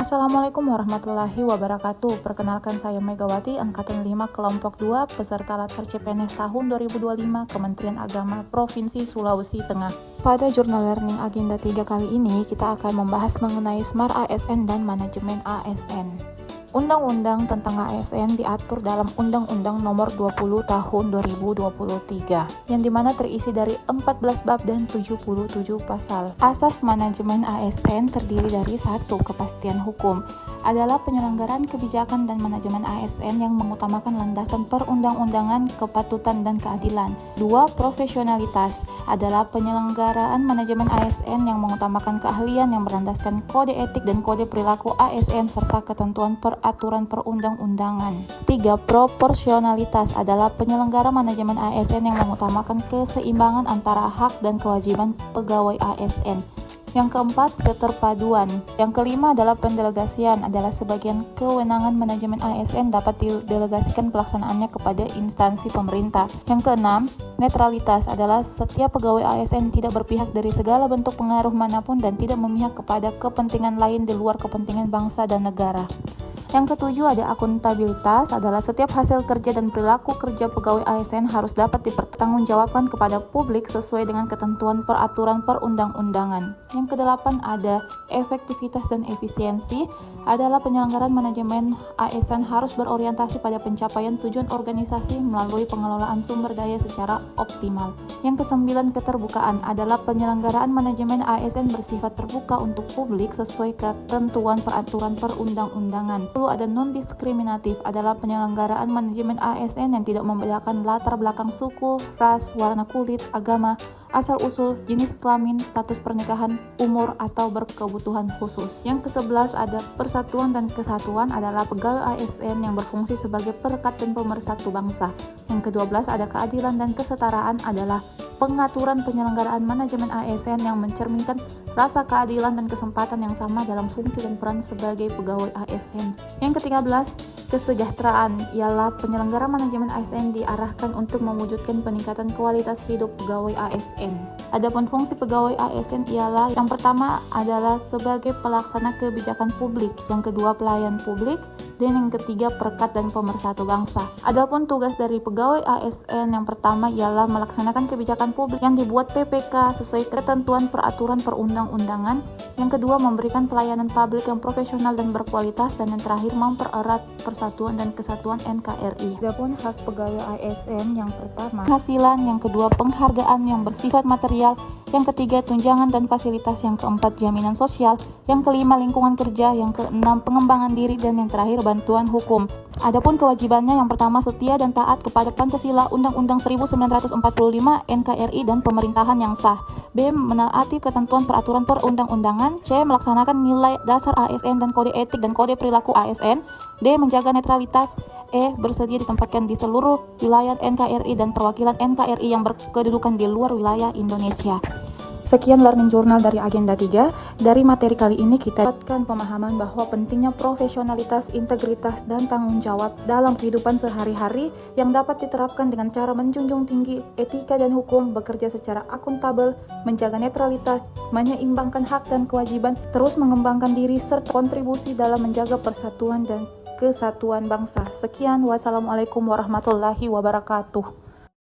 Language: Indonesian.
Assalamualaikum warahmatullahi wabarakatuh. Perkenalkan saya Megawati, Angkatan 5 Kelompok 2, peserta Latsar CPNS tahun 2025, Kementerian Agama Provinsi Sulawesi Tengah. Pada Jurnal Learning Agenda 3 kali ini, kita akan membahas mengenai Smart ASN dan Manajemen ASN. Undang-undang tentang ASN diatur dalam Undang-Undang Nomor 20 Tahun 2023, yang dimana terisi dari 14 bab dan 77 pasal. Asas manajemen ASN terdiri dari 1. Kepastian hukum adalah penyelenggaraan kebijakan dan manajemen ASN yang mengutamakan landasan perundang-undangan, kepatutan, dan keadilan. 2. Profesionalitas adalah penyelenggaraan manajemen ASN yang mengutamakan keahlian yang berlandaskan kode etik dan kode perilaku ASN serta ketentuan peraturan perundang-undangan. 3. Proporsionalitas adalah penyelenggara manajemen ASN yang mengutamakan keseimbangan antara hak dan kewajiban pegawai ASN. Yang keempat, keterpaduan. Yang kelima adalah pendelegasian, adalah sebagian kewenangan manajemen ASN dapat didelegasikan pelaksanaannya kepada instansi pemerintah. Yang keenam, netralitas adalah setiap pegawai ASN tidak berpihak dari segala bentuk pengaruh manapun dan tidak memihak kepada kepentingan lain di luar kepentingan bangsa dan negara. Yang ketujuh ada akuntabilitas, adalah setiap hasil kerja dan perilaku kerja pegawai ASN harus dapat dipertanggungjawabkan kepada publik sesuai dengan ketentuan peraturan perundang-undangan. Yang kedelapan ada efektivitas dan efisiensi, adalah penyelenggaraan manajemen ASN harus berorientasi pada pencapaian tujuan organisasi melalui pengelolaan sumber daya secara optimal. Yang kesembilan keterbukaan, adalah penyelenggaraan manajemen ASN bersifat terbuka untuk publik sesuai ketentuan peraturan perundang-undangan. Ada non-diskriminatif, adalah penyelenggaraan manajemen ASN yang tidak membedakan latar belakang suku, ras, warna kulit, agama, asal-usul, jenis kelamin, status pernikahan, umur, atau berkebutuhan khusus. Yang ke-11 ada persatuan dan kesatuan, adalah pegawai ASN yang berfungsi sebagai perekat dan pemersatu bangsa. Yang ke-12 ada keadilan dan kesetaraan, adalah pengaturan penyelenggaraan manajemen ASN yang mencerminkan rasa keadilan dan kesempatan yang sama dalam fungsi dan peran sebagai pegawai ASN. Yang ke-13, kesejahteraan, ialah penyelenggara manajemen ASN diarahkan untuk mewujudkan peningkatan kualitas hidup pegawai ASN. Adapun fungsi pegawai ASN ialah yang pertama adalah sebagai pelaksana kebijakan publik, yang kedua pelayan publik, dan yang ketiga perekat dan pemersatu bangsa. Adapun tugas dari pegawai ASN yang pertama ialah melaksanakan kebijakan publik yang dibuat PPK sesuai ketentuan peraturan perundang-undangan. Yang kedua memberikan pelayanan publik yang profesional dan berkualitas, dan yang terakhir mempererat persatuan dan kesatuan NKRI. Adapun hak pegawai ASN yang pertama penghasilan, yang kedua penghargaan yang bersifat material, yang ketiga tunjangan dan fasilitas, yang keempat jaminan sosial, yang kelima lingkungan kerja, yang keenam pengembangan diri, dan yang terakhir bantuan hukum. Adapun kewajibannya yang pertama setia dan taat kepada Pancasila, Undang-Undang 1945, NKRI, dan pemerintahan yang sah. B. Menaati ketentuan peraturan perundang-undangan. C. Melaksanakan nilai dasar ASN dan kode etik dan kode perilaku ASN. D. Menjaga netralitas. E. Bersedia ditempatkan di seluruh wilayah NKRI dan perwakilan NKRI yang berkedudukan di luar wilayah Indonesia. Sekian learning journal dari agenda 3. Dari materi kali ini kita dapatkan pemahaman bahwa pentingnya profesionalitas, integritas, dan tanggung jawab dalam kehidupan sehari-hari yang dapat diterapkan dengan cara menjunjung tinggi etika dan hukum, bekerja secara akuntabel, menjaga netralitas, menyeimbangkan hak dan kewajiban, terus mengembangkan diri, serta kontribusi dalam menjaga persatuan dan kesatuan bangsa. Sekian, wassalamualaikum warahmatullahi wabarakatuh.